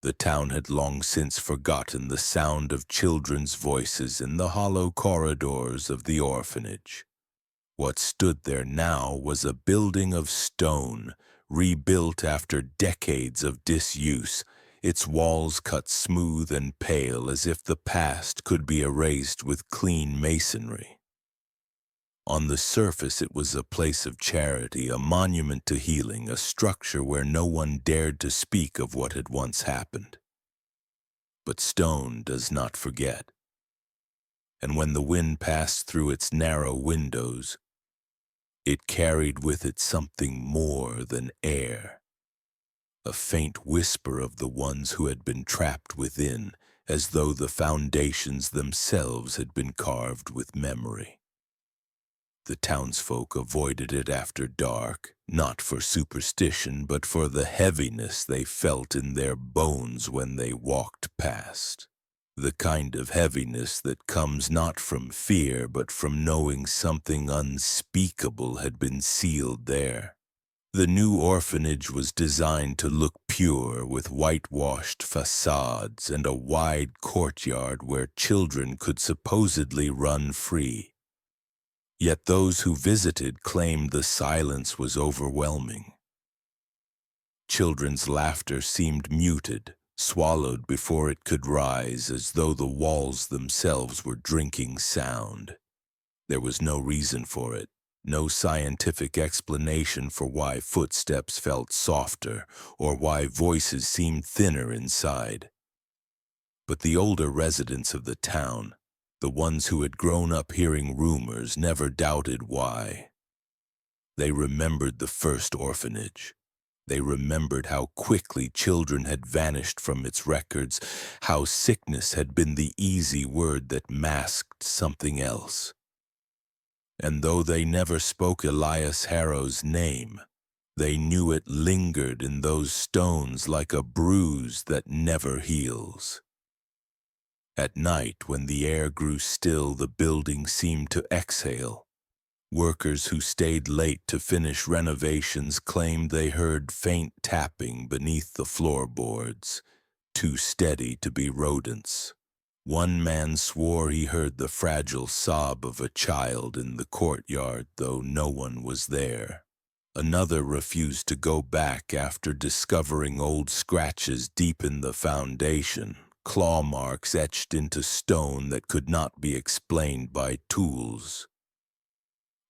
The town had long since forgotten the sound of children's voices in the hollow corridors of the orphanage. What stood there now was a building of stone, rebuilt after decades of disuse, its walls cut smooth and pale as if the past could be erased with clean masonry. On the surface it was a place of charity, a monument to healing, a structure where no one dared to speak of what had once happened. But stone does not forget, and when the wind passed through its narrow windows, it carried with it something more than air, a faint whisper of the ones who had been trapped within, as though the foundations themselves had been carved with memory. The townsfolk avoided it after dark, not for superstition, but for the heaviness they felt in their bones when they walked past. The kind of heaviness that comes not from fear, but from knowing something unspeakable had been sealed there. The new orphanage was designed to look pure, with whitewashed facades and a wide courtyard where children could supposedly run free. Yet those who visited claimed the silence was overwhelming. Children's laughter seemed muted, swallowed before it could rise, as though the walls themselves were drinking sound. There was no reason for it, no scientific explanation for why footsteps felt softer or why voices seemed thinner inside. But the older residents of the town, the ones who had grown up hearing rumors, never doubted why. They remembered the first orphanage. They remembered how quickly children had vanished from its records, how sickness had been the easy word that masked something else. And though they never spoke Elias Harrow's name, they knew it lingered in those stones like a bruise that never heals. At night, when the air grew still, the building seemed to exhale. Workers who stayed late to finish renovations claimed they heard faint tapping beneath the floorboards, too steady to be rodents. One man swore he heard the fragile sob of a child in the courtyard, though no one was there. Another refused to go back after discovering old scratches deep in the foundation, claw marks etched into stone that could not be explained by tools.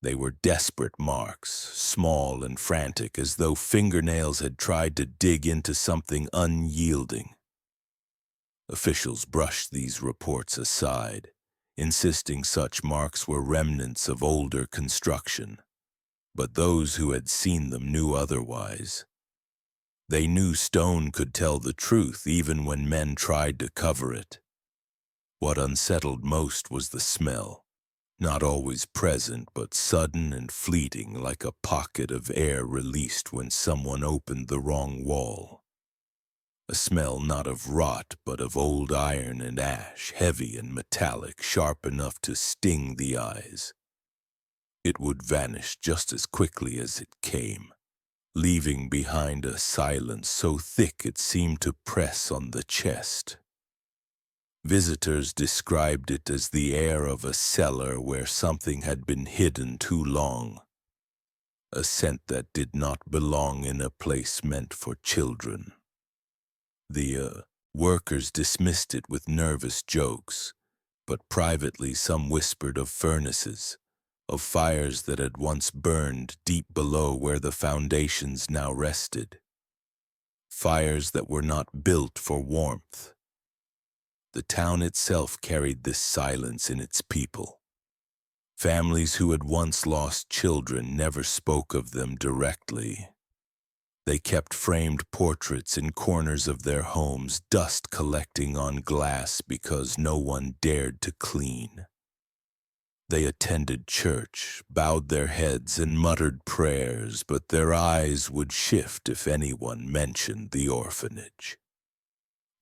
They were desperate marks, small and frantic, as though fingernails had tried to dig into something unyielding. Officials brushed these reports aside, insisting such marks were remnants of older construction. But those who had seen them knew otherwise. They knew stone could tell the truth even when men tried to cover it. What unsettled most was the smell, not always present but sudden and fleeting, like a pocket of air released when someone opened the wrong wall. A smell not of rot but of old iron and ash, heavy and metallic, sharp enough to sting the eyes. It would vanish just as quickly as it came, leaving behind a silence so thick it seemed to press on the chest. Visitors described it as the air of a cellar where something had been hidden too long, a scent that did not belong in a place meant for children. The workers dismissed it with nervous jokes, but privately some whispered of furnaces, of fires that had once burned deep below where the foundations now rested. Fires that were not built for warmth. The town itself carried this silence in its people. Families who had once lost children never spoke of them directly. They kept framed portraits in corners of their homes, dust collecting on glass because no one dared to clean. They attended church, bowed their heads and muttered prayers, but their eyes would shift if anyone mentioned the orphanage.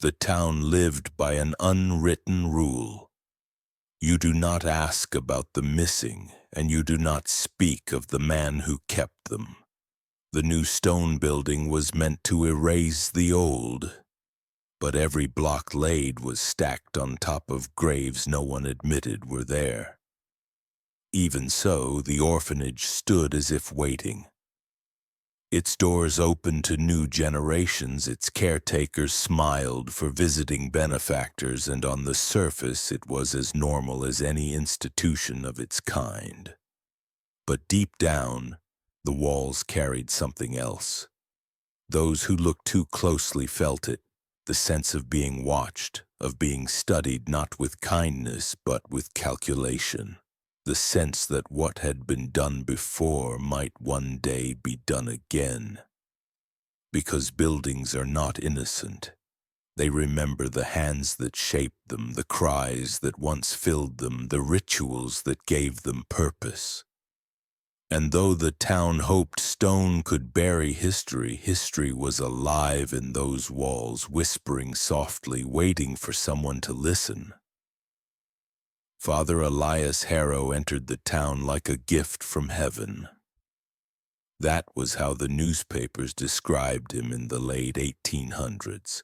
The town lived by an unwritten rule. You do not ask about the missing, and you do not speak of the man who kept them. The new stone building was meant to erase the old. but every block laid was stacked on top of graves no one admitted were there. Even so, the orphanage stood as if waiting. Its doors opened to new generations, its caretakers smiled for visiting benefactors, and on the surface it was as normal as any institution of its kind. But deep down, the walls carried something else. Those who looked too closely felt it, the sense of being watched, of being studied not with kindness but with calculation. The sense that what had been done before might one day be done again. Because buildings are not innocent. They remember the hands that shaped them, the cries that once filled them, the rituals that gave them purpose. And though the town hoped stone could bury history, history was alive in those walls, whispering softly, waiting for someone to listen. Father Elias Harrow entered the town like a gift from heaven. That was how the newspapers described him in the late 1800s.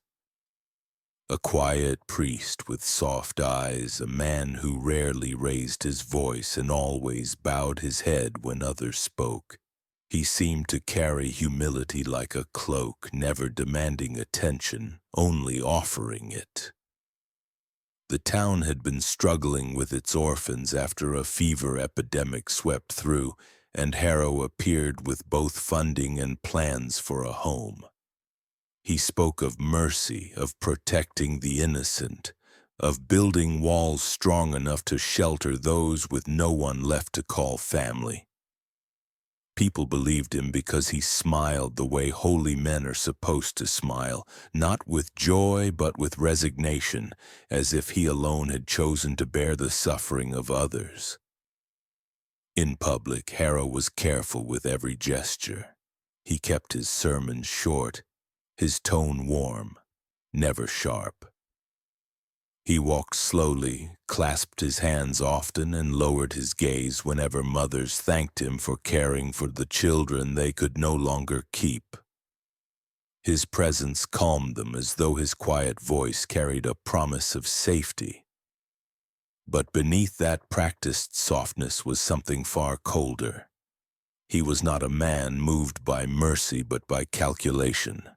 A quiet priest with soft eyes, a man who rarely raised his voice and always bowed his head when others spoke. He seemed to carry humility like a cloak, never demanding attention, only offering it. The town had been struggling with its orphans after a fever epidemic swept through, and Harrow appeared with both funding and plans for a home. He spoke of mercy, of protecting the innocent, of building walls strong enough to shelter those with no one left to call family. People believed him because he smiled the way holy men are supposed to smile, not with joy but with resignation, as if he alone had chosen to bear the suffering of others. In public, Harrow was careful with every gesture. He kept his sermons short, his tone warm, never sharp. He walked slowly, clasped his hands often, and lowered his gaze whenever mothers thanked him for caring for the children they could no longer keep. His presence calmed them as though his quiet voice carried a promise of safety. But beneath that practiced softness was something far colder. He was not a man moved by mercy but by calculation.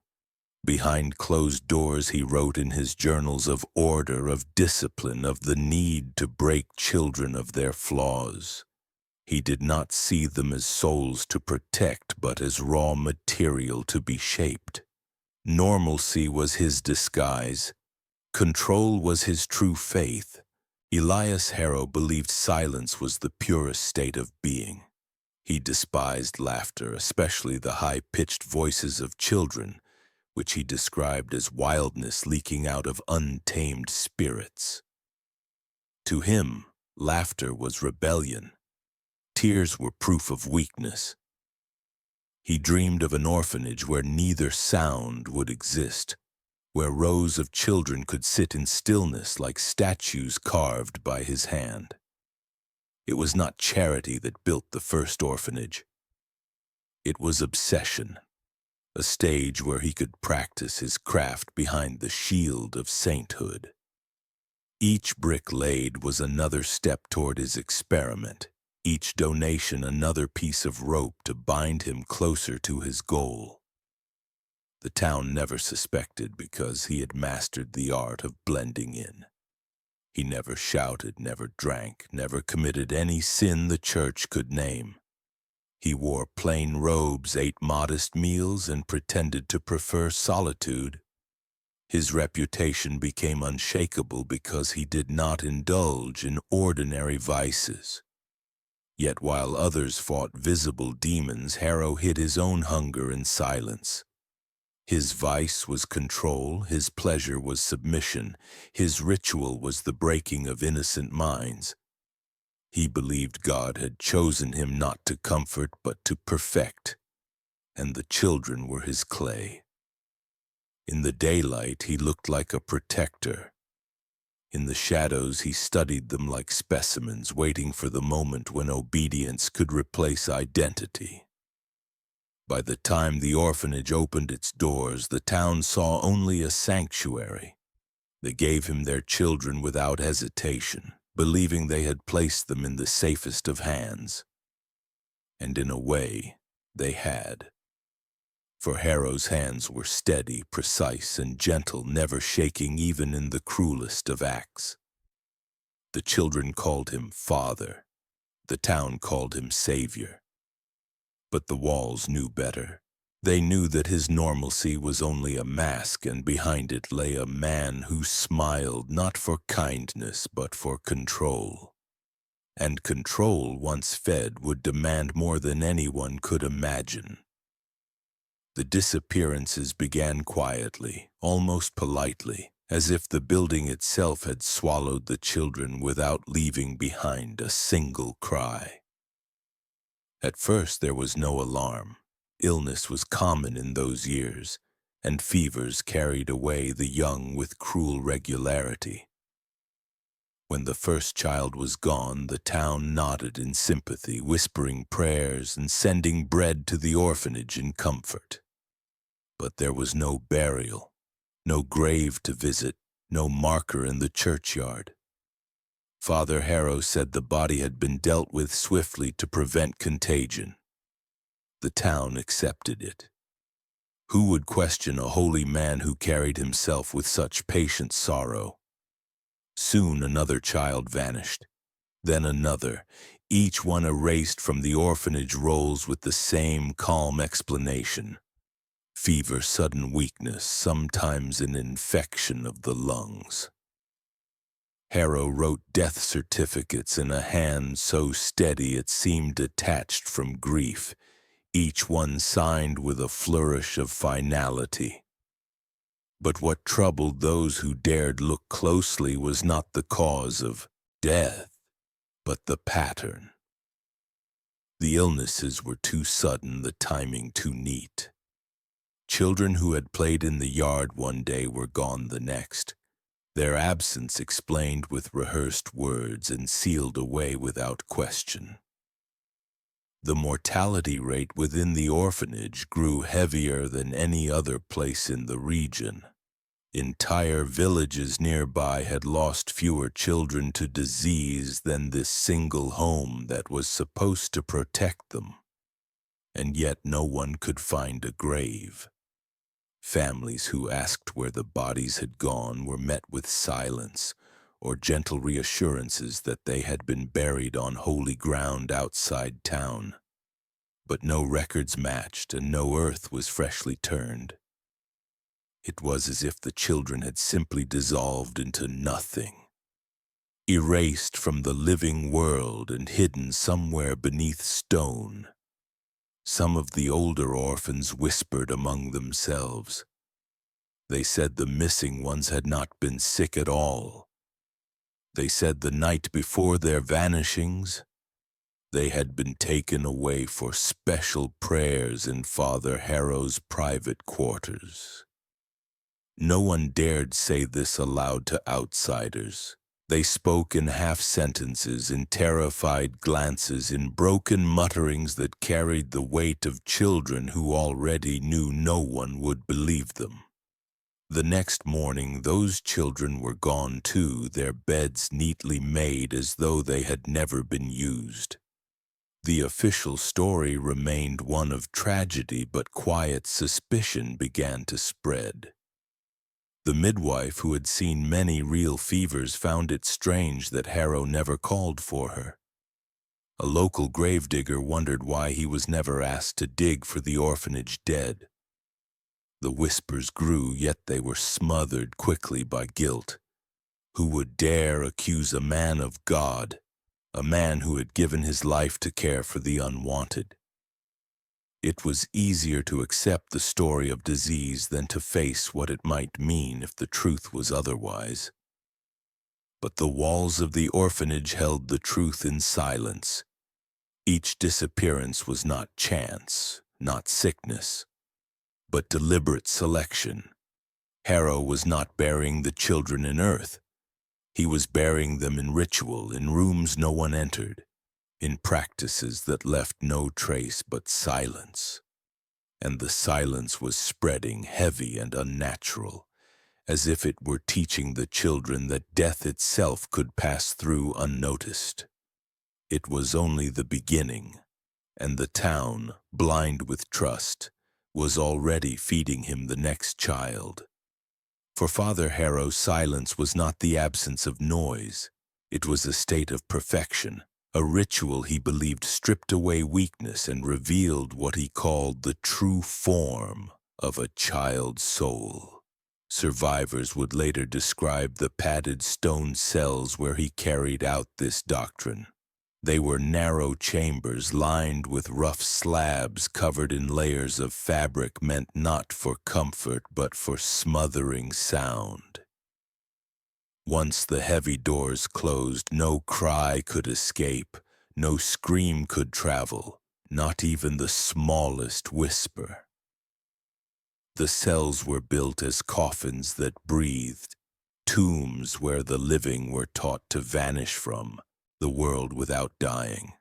Behind closed doors he wrote in his journals of order, of discipline, of the need to break children of their flaws. He did not see them as souls to protect, but as raw material to be shaped. Normalcy was his disguise. Control was his true faith. Elias Harrow believed silence was the purest state of being. He despised laughter, especially the high-pitched voices of children, which he described as wildness leaking out of untamed spirits. To him, laughter was rebellion. Tears were proof of weakness. He dreamed of an orphanage where neither sound would exist, where rows of children could sit in stillness like statues carved by his hand. It was not charity that built the first orphanage. It was obsession. A stage where he could practice his craft behind the shield of sainthood. Each brick laid was another step toward his experiment, each donation another piece of rope to bind him closer to his goal. The town never suspected because he had mastered the art of blending in. He never shouted, never drank, never committed any sin the church could name. He wore plain robes, ate modest meals, and pretended to prefer solitude. His reputation became unshakable because he did not indulge in ordinary vices. Yet while others fought visible demons, Harrow hid his own hunger in silence. His vice was control, his pleasure was submission, his ritual was the breaking of innocent minds. He believed God had chosen him not to comfort but to perfect, and the children were his clay. In the daylight he looked like a protector. In the shadows he studied them like specimens, waiting for the moment when obedience could replace identity. By the time the orphanage opened its doors, the town saw only a sanctuary. They gave him their children without hesitation, believing they had placed them in the safest of hands. And in a way, they had. For Harrow's hands were steady, precise, and gentle, never shaking even in the cruelest of acts. The children called him Father. The town called him Savior. But the walls knew better. They knew that his normalcy was only a mask, and behind it lay a man who smiled not for kindness but for control. And control, once fed, would demand more than anyone could imagine. The disappearances began quietly, almost politely, as if the building itself had swallowed the children without leaving behind a single cry. At first there was no alarm. Illness was common in those years, and fevers carried away the young with cruel regularity. When the first child was gone, the town nodded in sympathy, whispering prayers and sending bread to the orphanage in comfort. But there was no burial, no grave to visit, no marker in the churchyard. Father Harrow said the body had been dealt with swiftly to prevent contagion. The town accepted it. Who would question a holy man who carried himself with such patient sorrow? Soon another child vanished, then another, each one erased from the orphanage rolls with the same calm explanation. Fever, sudden weakness, sometimes an infection of the lungs. Harrow wrote death certificates in a hand so steady it seemed detached from grief, each one signed with a flourish of finality. But what troubled those who dared look closely was not the cause of death, but the pattern. The illnesses were too sudden, the timing too neat. Children who had played in the yard one day were gone the next, their absence explained with rehearsed words and sealed away without question. The mortality rate within the orphanage grew heavier than any other place in the region. Entire villages nearby had lost fewer children to disease than this single home that was supposed to protect them. And yet no one could find a grave. Families who asked where the bodies had gone were met with silence or gentle reassurances that they had been buried on holy ground outside town. But no records matched and no earth was freshly turned. It was as if the children had simply dissolved into nothing, erased from the living world and hidden somewhere beneath stone. Some of the older orphans whispered among themselves. They said the missing ones had not been sick at all. They said the night before their vanishings, they had been taken away for special prayers in Father Harrow's private quarters. No one dared say this aloud to outsiders. They spoke in half-sentences, in terrified glances, in broken mutterings that carried the weight of children who already knew no one would believe them. The next morning, those children were gone too, their beds neatly made as though they had never been used. The official story remained one of tragedy, but quiet suspicion began to spread. The midwife, who had seen many real fevers, found it strange that Harrow never called for her. A local gravedigger wondered why he was never asked to dig for the orphanage dead. The whispers grew, yet they were smothered quickly by guilt. Who would dare accuse a man of God, a man who had given his life to care for the unwanted? It was easier to accept the story of disease than to face what it might mean if the truth was otherwise. But the walls of the orphanage held the truth in silence. Each disappearance was not chance, not sickness, but deliberate selection. Harrow was not burying the children in earth. He was burying them in ritual, in rooms no one entered, in practices that left no trace but silence. and the silence was spreading, heavy and unnatural, as if it were teaching the children that death itself could pass through unnoticed. It was only the beginning, and the town, blind with trust, was already feeding him the next child. For Father Harrow, silence was not the absence of noise. It was a state of perfection, a ritual he believed stripped away weakness and revealed what he called the true form of a child's soul. Survivors would later describe the padded stone cells where he carried out this doctrine. They were narrow chambers lined with rough slabs covered in layers of fabric meant not for comfort but for smothering sound. Once the heavy doors closed, no cry could escape, no scream could travel, not even the smallest whisper. The cells were built as coffins that breathed, tombs where the living were taught to vanish from the world without dying.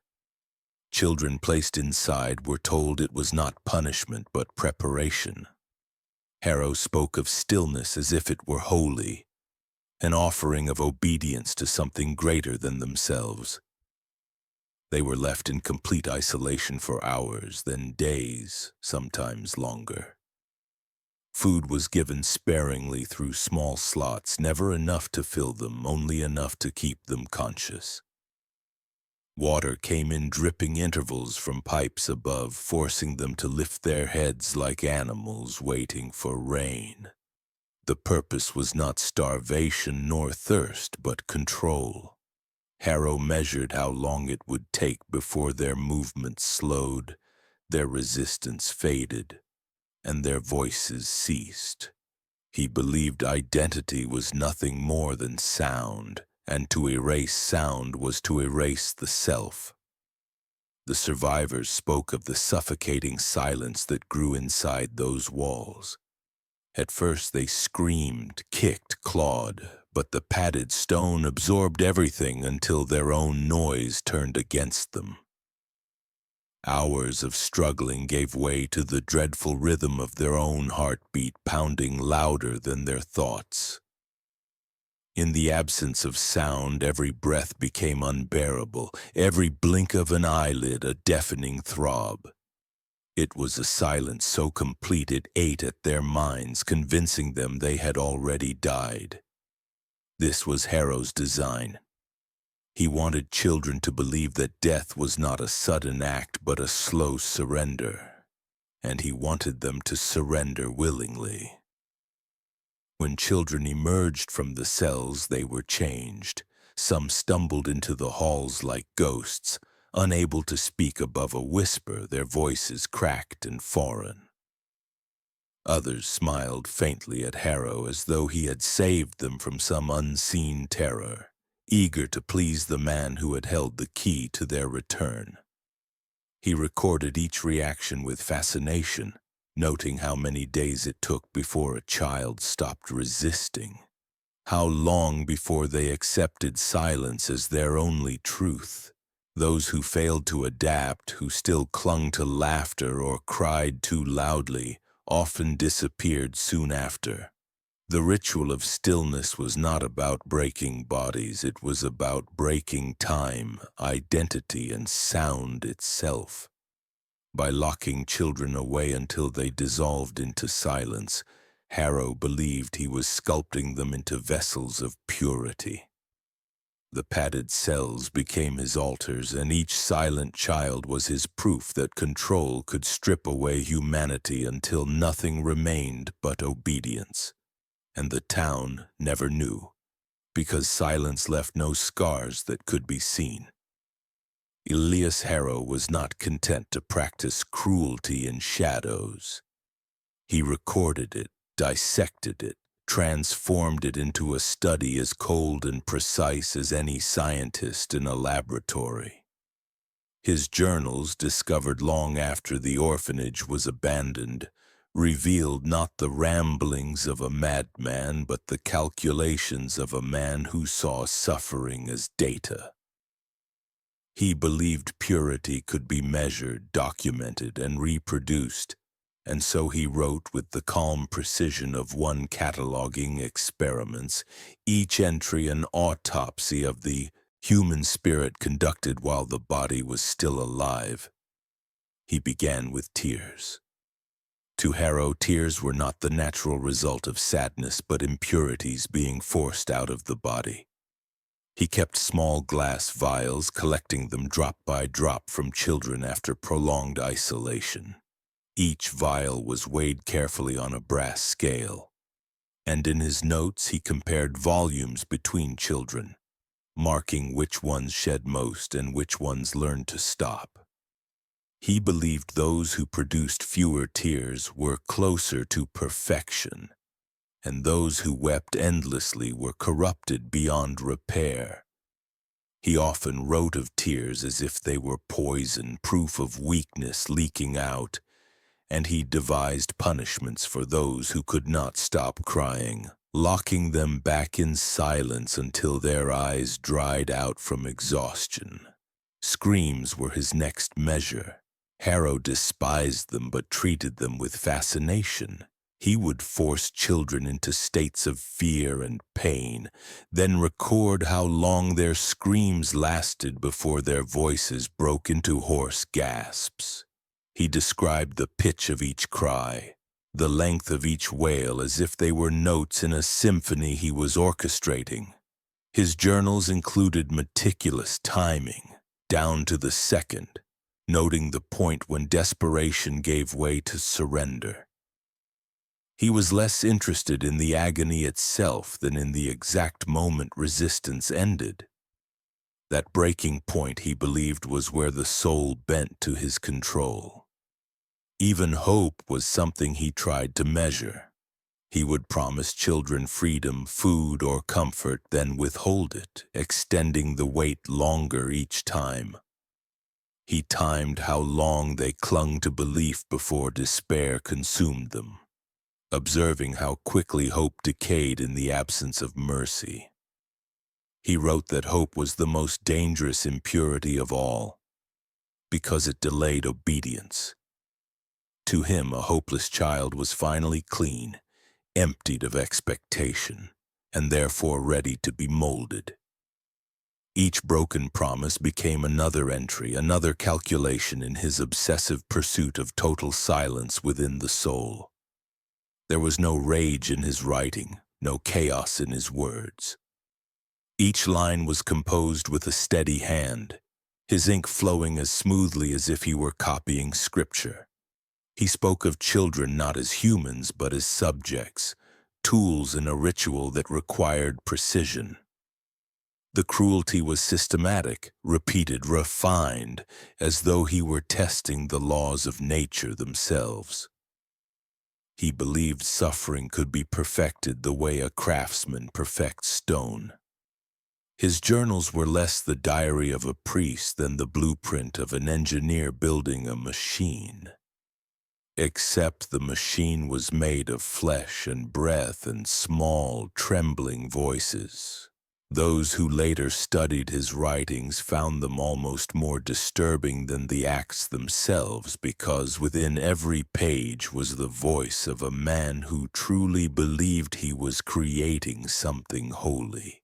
Children placed inside were told it was not punishment but preparation. Harrow spoke of stillness as if it were holy, an offering of obedience to something greater than themselves. They were left in complete isolation for hours, then days, sometimes longer. Food was given sparingly through small slots, never enough to fill them, only enough to keep them conscious. Water came in dripping intervals from pipes above, forcing them to lift their heads like animals waiting for rain. The purpose was not starvation nor thirst, but control. Harrow measured how long it would take before their movements slowed, their resistance faded, and their voices ceased. He believed identity was nothing more than sound, and to erase sound was to erase the self. The survivors spoke of the suffocating silence that grew inside those walls. At first they screamed, kicked, clawed, but the padded stone absorbed everything until their own noise turned against them. Hours of struggling gave way to the dreadful rhythm of their own heartbeat pounding louder than their thoughts. In the absence of sound, every breath became unbearable, every blink of an eyelid a deafening throb. It was a silence so complete it ate at their minds, convincing them they had already died. This was Harrow's design. He wanted children to believe that death was not a sudden act but a slow surrender, and he wanted them to surrender willingly. When children emerged from the cells, they were changed. Some stumbled into the halls like ghosts, unable to speak above a whisper, their voices cracked and foreign. Others smiled faintly at Harrow as though he had saved them from some unseen terror, eager to please the man who had held the key to their return. He recorded each reaction with fascination, noting how many days it took before a child stopped resisting, how long before they accepted silence as their only truth. Those who failed to adapt, who still clung to laughter or cried too loudly, often disappeared soon after. The ritual of stillness was not about breaking bodies, it was about breaking time, identity, and sound itself. By locking children away until they dissolved into silence, Harrow believed he was sculpting them into vessels of purity. The padded cells became his altars, and each silent child was his proof that control could strip away humanity until nothing remained but obedience. And the town never knew, because silence left no scars that could be seen. Elias Harrow was not content to practice cruelty in shadows. He recorded it, dissected it, transformed it into a study as cold and precise as any scientist in a laboratory. His journals, discovered long after the orphanage was abandoned, revealed not the ramblings of a madman but the calculations of a man who saw suffering as data. He believed purity could be measured, documented, and reproduced, And so he wrote with the calm precision of one cataloging experiments, each entry an autopsy of the human spirit conducted while the body was still alive. He began with tears. To Harrow, tears were not the natural result of sadness, but impurities being forced out of the body. He kept small glass vials, collecting them drop by drop from children after prolonged isolation. Each vial was weighed carefully on a brass scale, and in his notes he compared volumes between children, marking which ones shed most and which ones learned to stop. He believed those who produced fewer tears were closer to perfection, and those who wept endlessly were corrupted beyond repair. He often wrote of tears as if they were poison, proof of weakness leaking out, and he devised punishments for those who could not stop crying, locking them back in silence until their eyes dried out from exhaustion. Screams were his next measure. Harrow despised them but treated them with fascination. He would force children into states of fear and pain, then record how long their screams lasted before their voices broke into hoarse gasps. He described the pitch of each cry, the length of each wail as if they were notes in a symphony he was orchestrating. His journals included meticulous timing, down to the second, noting the point when desperation gave way to surrender. He was less interested in the agony itself than in the exact moment resistance ended. That breaking point, he believed, was where the soul bent to his control. Even hope was something he tried to measure. He would promise children freedom, food, or comfort, then withhold it, extending the wait longer each time. He timed how long they clung to belief before despair consumed them, observing how quickly hope decayed in the absence of mercy. He wrote that hope was the most dangerous impurity of all, because it delayed obedience. To him, a hopeless child was finally clean, emptied of expectation, and therefore ready to be molded. Each broken promise became another entry, another calculation in his obsessive pursuit of total silence within the soul. There was no rage in his writing, no chaos in his words. Each line was composed with a steady hand, his ink flowing as smoothly as if he were copying scripture. He spoke of children not as humans but as subjects, tools in a ritual that required precision. The cruelty was systematic, repeated, refined, as though he were testing the laws of nature themselves. He believed suffering could be perfected the way a craftsman perfects stone. His journals were less the diary of a priest than the blueprint of an engineer building a machine. Except the machine was made of flesh and breath and small, trembling voices. Those who later studied his writings found them almost more disturbing than the acts themselves, because within every page was the voice of a man who truly believed he was creating something holy.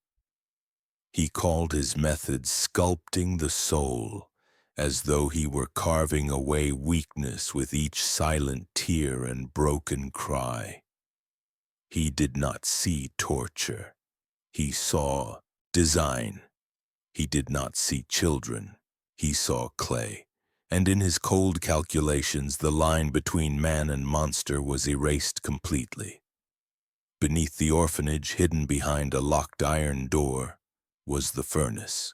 He called his method sculpting the soul, as though he were carving away weakness with each silent tear and broken cry. He did not see torture. He saw design. He did not see children. He saw clay. And in his cold calculations, the line between man and monster was erased completely. Beneath the orphanage, hidden behind a locked iron door, was the furnace.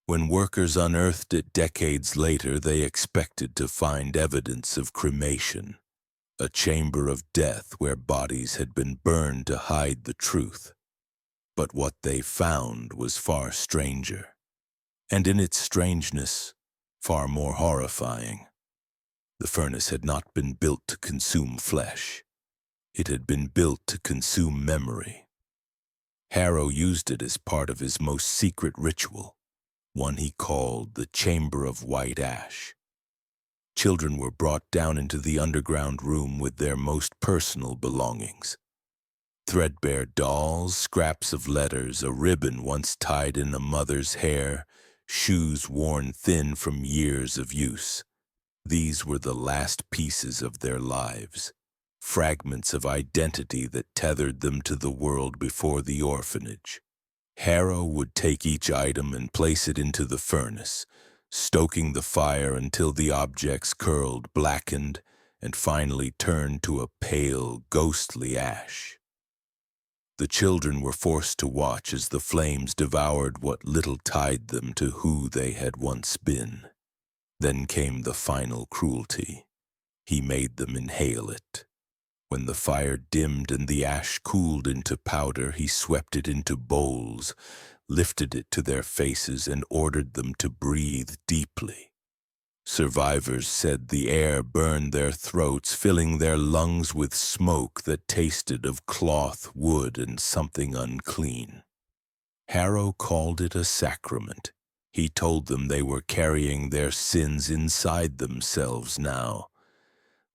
When workers unearthed it decades later, they expected to find evidence of cremation, a chamber of death where bodies had been burned to hide the truth. But what they found was far stranger, and in its strangeness, far more horrifying. The furnace had not been built to consume flesh. It had been built to consume memory. Harrow used it as part of his most secret ritual, one he called the Chamber of White Ash. Children were brought down into the underground room with their most personal belongings. Threadbare dolls, scraps of letters, a ribbon once tied in a mother's hair, shoes worn thin from years of use. These were the last pieces of their lives, fragments of identity that tethered them to the world before the orphanage. Harrow would take each item and place it into the furnace, stoking the fire until the objects curled, blackened, and finally turned to a pale, ghostly ash. The children were forced to watch as the flames devoured what little tied them to who they had once been. Then came the final cruelty. He made them inhale it. When the fire dimmed and the ash cooled into powder, he swept it into bowls, lifted it to their faces, and ordered them to breathe deeply. Survivors said the air burned their throats, filling their lungs with smoke that tasted of cloth, wood, and something unclean. Harrow called it a sacrament. He told them they were carrying their sins inside themselves now,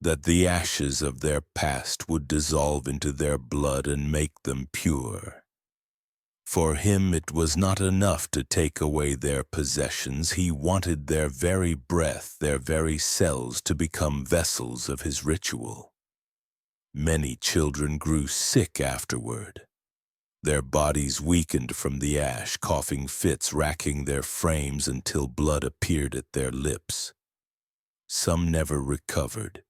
that the ashes of their past would dissolve into their blood and make them pure. For him it was not enough to take away their possessions. He wanted their very breath, their very cells to become vessels of his ritual. Many children grew sick afterward. Their bodies weakened from the ash, coughing fits racking their frames until blood appeared at their lips. Some never recovered.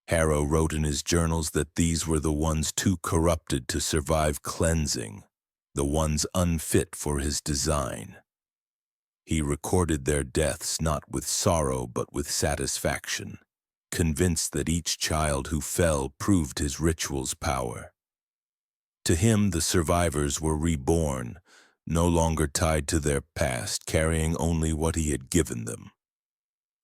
Harrow wrote in his journals that these were the ones too corrupted to survive cleansing, the ones unfit for his design. He recorded their deaths not with sorrow but with satisfaction, convinced that each child who fell proved his ritual's power. To him, the survivors were reborn, no longer tied to their past, carrying only what he had given them: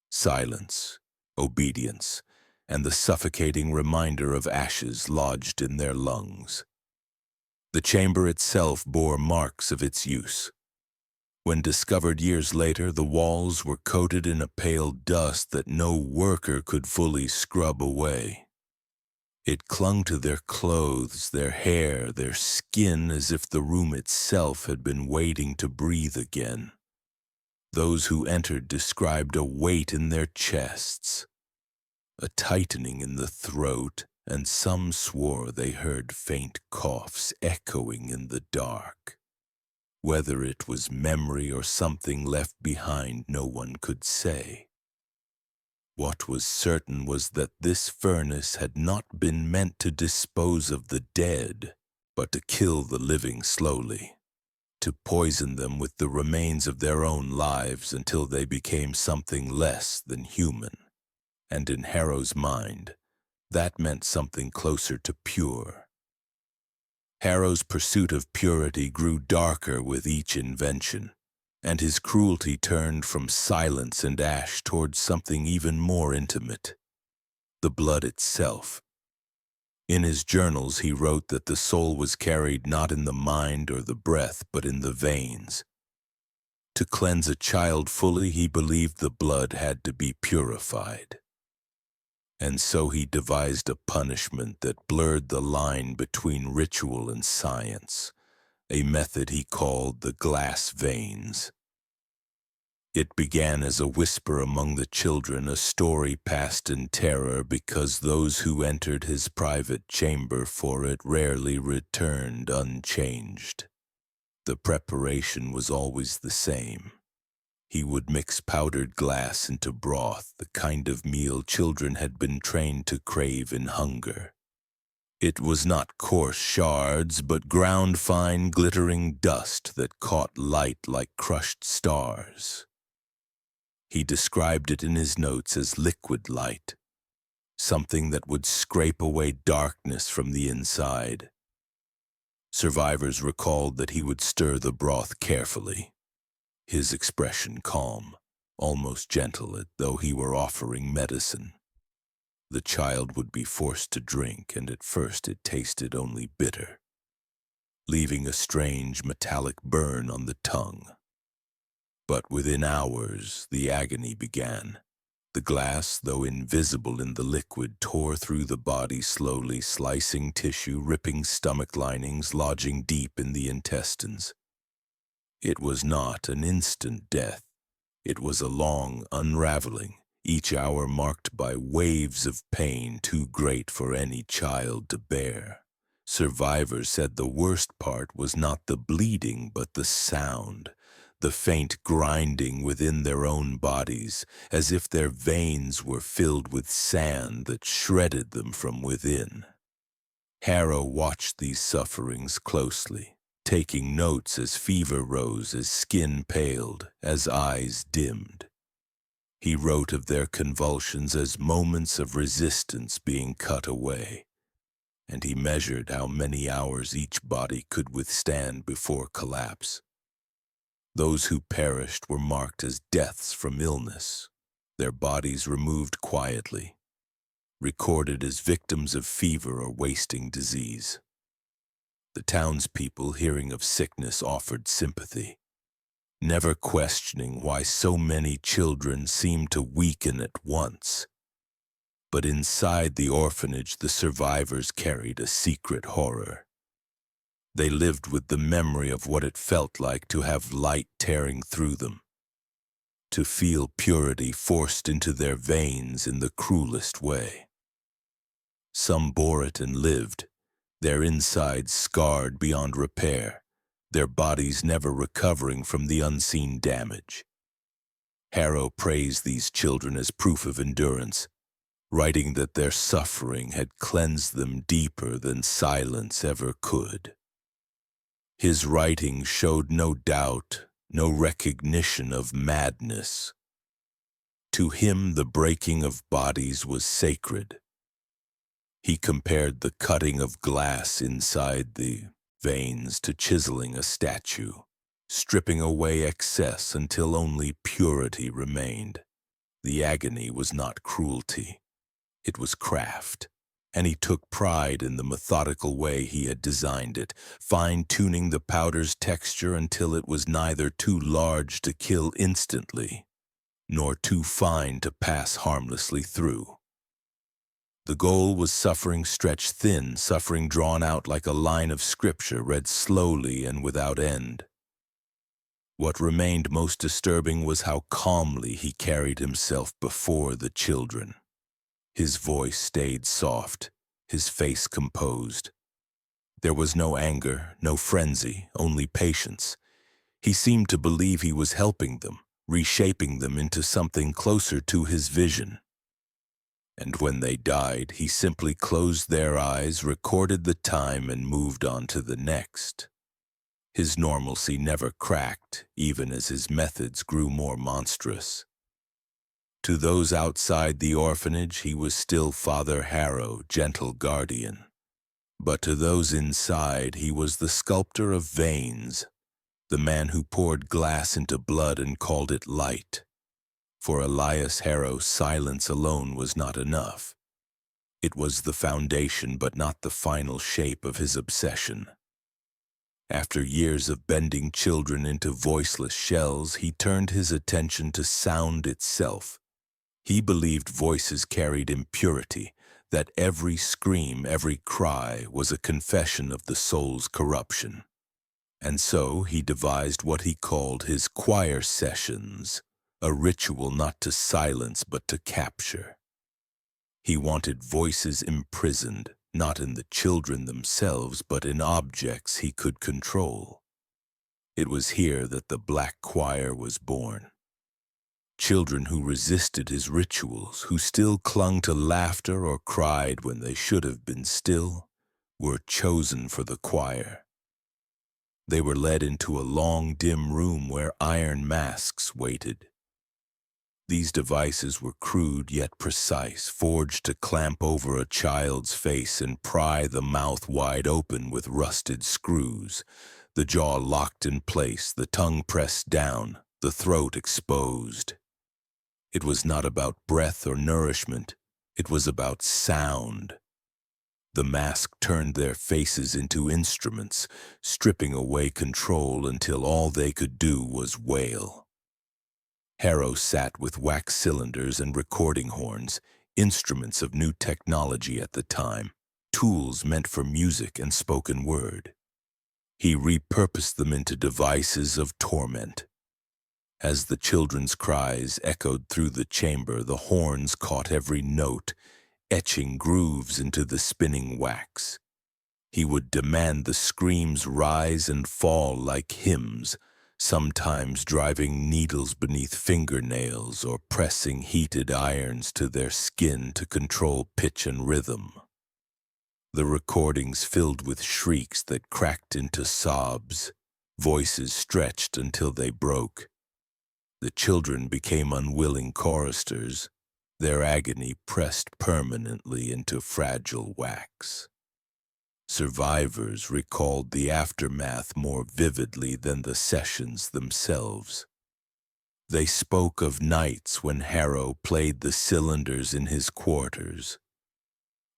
silence, obedience, and the suffocating reminder of ashes lodged in their lungs. The chamber itself bore marks of its use. When discovered years later, the walls were coated in a pale dust that no worker could fully scrub away. It clung to their clothes, their hair, their skin, as if the room itself had been waiting to breathe again. Those who entered described a weight in their chests, a tightening in the throat, and some swore they heard faint coughs echoing in the dark. Whether it was memory or something left behind, no one could say. What was certain was that this furnace had not been meant to dispose of the dead, but to kill the living slowly, to poison them with the remains of their own lives until they became something less than human. And in Harrow's mind, that meant something closer to pure. Harrow's pursuit of purity grew darker with each invention, and his cruelty turned from silence and ash towards something even more intimate: the blood itself. In his journals he wrote that the soul was carried not in the mind or the breath, but in the veins. To cleanse a child fully, he believed the blood had to be purified. And so he devised a punishment that blurred the line between ritual and science, a method he called the glass veins. It began as a whisper among the children, a story passed in terror because those who entered his private chamber for it rarely returned unchanged. The preparation was always the same. He would mix powdered glass into broth, the kind of meal children had been trained to crave in hunger. It was not coarse shards, but ground fine, glittering dust that caught light like crushed stars. He described it in his notes as liquid light, something that would scrape away darkness from the inside. Survivors recalled that he would stir the broth carefully, his expression calm, almost gentle, as though he were offering medicine. The child would be forced to drink, and at first it tasted only bitter, leaving a strange metallic burn on the tongue. But within hours, the agony began. The glass, though invisible in the liquid, tore through the body slowly, slicing tissue, ripping stomach linings, lodging deep in the intestines. It was not an instant death. It was a long unraveling, each hour marked by waves of pain too great for any child to bear. Survivors said the worst part was not the bleeding but the sound, the faint grinding within their own bodies, as if their veins were filled with sand that shredded them from within. Harrow watched these sufferings closely, taking notes as fever rose, as skin paled, as eyes dimmed. He wrote of their convulsions as moments of resistance being cut away, and he measured how many hours each body could withstand before collapse. Those who perished were marked as deaths from illness, their bodies removed quietly, recorded as victims of fever or wasting disease. The townspeople, hearing of sickness, offered sympathy, never questioning why so many children seemed to weaken at once. But inside the orphanage, the survivors carried a secret horror. They lived with the memory of what it felt like to have light tearing through them, to feel purity forced into their veins in the cruelest way. Some bore it and lived, their insides scarred beyond repair, their bodies never recovering from the unseen damage. Harrow praised these children as proof of endurance, writing that their suffering had cleansed them deeper than silence ever could. His writing showed no doubt, no recognition of madness. To him, the breaking of bodies was sacred. He compared the cutting of glass inside the veins to chiseling a statue, stripping away excess until only purity remained. The agony was not cruelty, it was craft, and he took pride in the methodical way he had designed it, fine-tuning the powder's texture until it was neither too large to kill instantly, nor too fine to pass harmlessly through. The goal was suffering stretched thin, suffering drawn out like a line of scripture read slowly and without end. What remained most disturbing was how calmly he carried himself before the children. His voice stayed soft, his face composed. There was no anger, no frenzy, only patience. He seemed to believe he was helping them, reshaping them into something closer to his vision. And when they died, he simply closed their eyes, recorded the time, and moved on to the next. His normalcy never cracked, even as his methods grew more monstrous. To those outside the orphanage, he was still Father Harrow, gentle guardian. But to those inside, he was the sculptor of veins, the man who poured glass into blood and called it light. For Elias Harrow, silence alone was not enough. It was the foundation, but not the final shape of his obsession. After years of bending children into voiceless shells, he turned his attention to sound itself. He believed voices carried impurity, that every scream, every cry was a confession of the soul's corruption. And so he devised what he called his choir sessions, a ritual not to silence but to capture. He wanted voices imprisoned, not in the children themselves, but in objects he could control. It was here that the Black Choir was born. Children who resisted his rituals, who still clung to laughter or cried when they should have been still, were chosen for the choir. They were led into a long, dim room where iron masks waited. These devices were crude yet precise, forged to clamp over a child's face and pry the mouth wide open with rusted screws, the jaw locked in place, the tongue pressed down, the throat exposed. It was not about breath or nourishment, it was about sound. The mask turned their faces into instruments, stripping away control until all they could do was wail. Harrow sat with wax cylinders and recording horns, instruments of new technology at the time, tools meant for music and spoken word. He repurposed them into devices of torment. As the children's cries echoed through the chamber, the horns caught every note, etching grooves into the spinning wax. He would demand the screams rise and fall like hymns, sometimes driving needles beneath fingernails or pressing heated irons to their skin to control pitch and rhythm. The recordings filled with shrieks that cracked into sobs, voices stretched until they broke. The children became unwilling choristers, their agony pressed permanently into fragile wax. Survivors recalled the aftermath more vividly than the sessions themselves. They spoke of nights when Harrow played the cylinders in his quarters,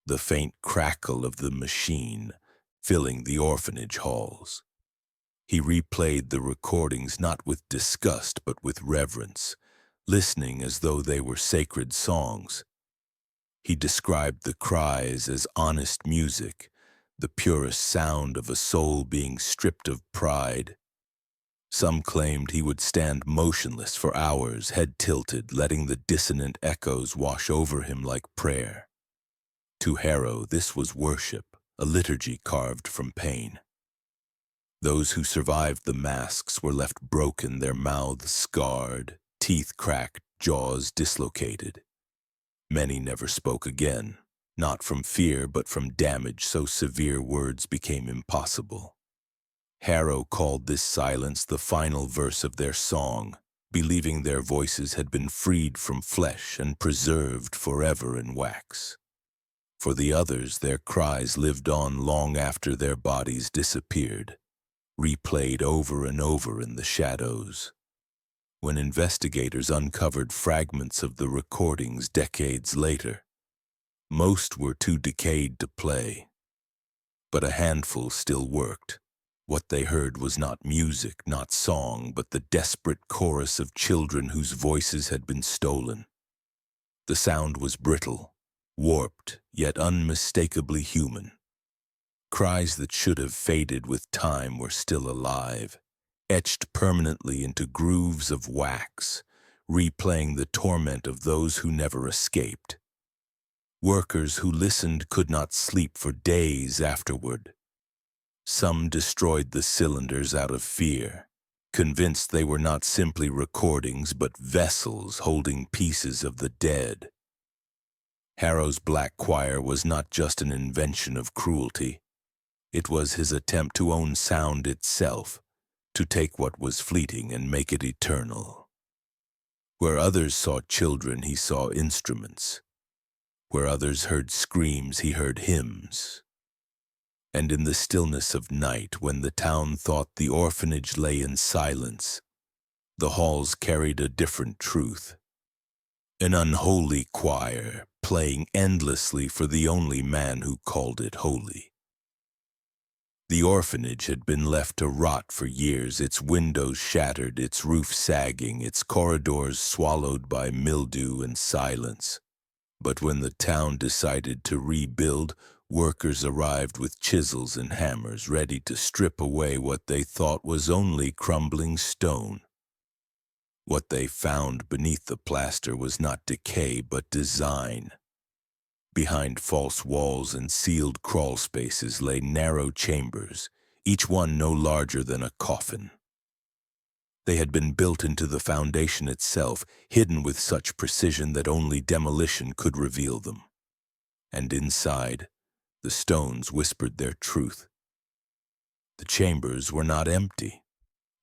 the faint crackle of the machine filling the orphanage halls. He replayed the recordings not with disgust but with reverence, listening as though they were sacred songs. He described the cries as honest music, the purest sound of a soul being stripped of pride. Some claimed he would stand motionless for hours, head tilted, letting the dissonant echoes wash over him like prayer. To Harrow, this was worship, a liturgy carved from pain. Those who survived the masks were left broken, their mouths scarred, teeth cracked, jaws dislocated. Many never spoke again, not from fear but from damage so severe words became impossible. Harrow called this silence the final verse of their song, believing their voices had been freed from flesh and preserved forever in wax. For the others, their cries lived on long after their bodies disappeared, replayed over and over in the shadows. When investigators uncovered fragments of the recordings decades later, most were too decayed to play, but a handful still worked. What they heard was not music, not song, but the desperate chorus of children whose voices had been stolen. The sound was brittle, warped, yet unmistakably human. Cries that should have faded with time were still alive, etched permanently into grooves of wax, replaying the torment of those who never escaped. Workers who listened could not sleep for days afterward. Some destroyed the cylinders out of fear, convinced they were not simply recordings but vessels holding pieces of the dead. Harrow's Black Choir was not just an invention of cruelty. It was his attempt to own sound itself, to take what was fleeting and make it eternal. Where others saw children, he saw instruments. Where others heard screams, he heard hymns. And in the stillness of night, when the town thought the orphanage lay in silence, the halls carried a different truth. An unholy choir, playing endlessly for the only man who called it holy. The orphanage had been left to rot for years, its windows shattered, its roof sagging, its corridors swallowed by mildew and silence. But when the town decided to rebuild, workers arrived with chisels and hammers, ready to strip away what they thought was only crumbling stone. What they found beneath the plaster was not decay but design. Behind false walls and sealed crawl spaces lay narrow chambers, each one no larger than a coffin. They had been built into the foundation itself, hidden with such precision that only demolition could reveal them. And inside, the stones whispered their truth. The chambers were not empty.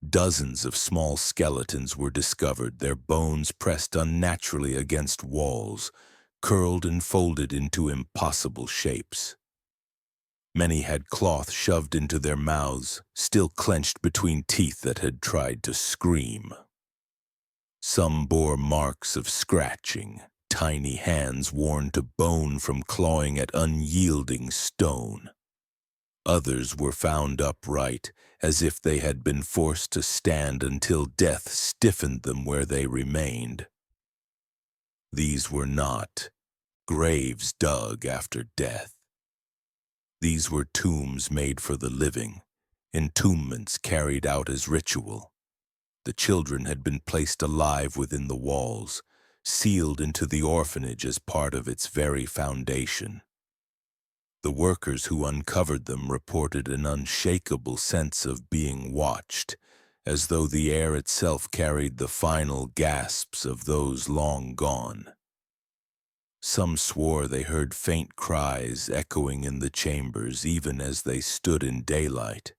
Dozens of small skeletons were discovered, their bones pressed unnaturally against walls, curled and folded into impossible shapes. Many had cloth shoved into their mouths, still clenched between teeth that had tried to scream. Some bore marks of scratching, tiny hands worn to bone from clawing at unyielding stone. Others were found upright, as if they had been forced to stand until death stiffened them where they remained. These were not graves dug after death. These were tombs made for the living, entombments carried out as ritual. The children had been placed alive within the walls, sealed into the orphanage as part of its very foundation. The workers who uncovered them reported an unshakable sense of being watched, as though the air itself carried the final gasps of those long gone. Some swore they heard faint cries echoing in the chambers even as they stood in daylight.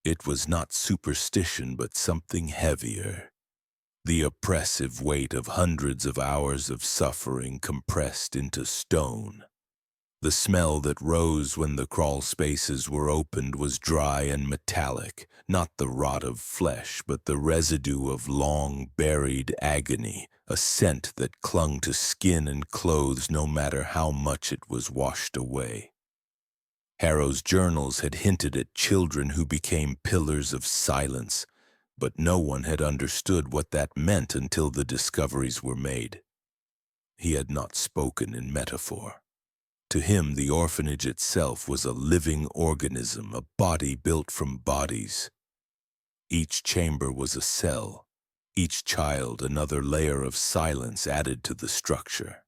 It was not superstition, but something heavier. The oppressive weight of hundreds of hours of suffering compressed into stone. The smell that rose when the crawl spaces were opened was dry and metallic, not the rot of flesh, but the residue of long-buried agony, a scent that clung to skin and clothes no matter how much it was washed away. Harrow's journals had hinted at children who became pillars of silence, but no one had understood what that meant until the discoveries were made. He had not spoken in metaphor. To him, the orphanage itself was a living organism, a body built from bodies. Each chamber was a cell, each child another layer of silence added to the structure.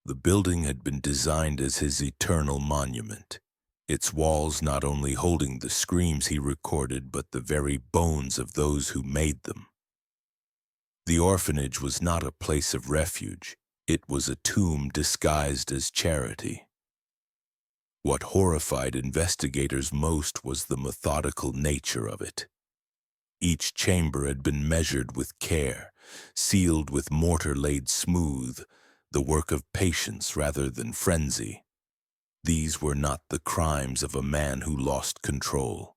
The building had been designed as his eternal monument, its walls not only holding the screams he recorded, but the very bones of those who made them. The orphanage was not a place of refuge. It was a tomb disguised as charity. What horrified investigators most was the methodical nature of it. Each chamber had been measured with care, sealed with mortar laid smooth, the work of patience rather than frenzy. These were not the crimes of a man who lost control.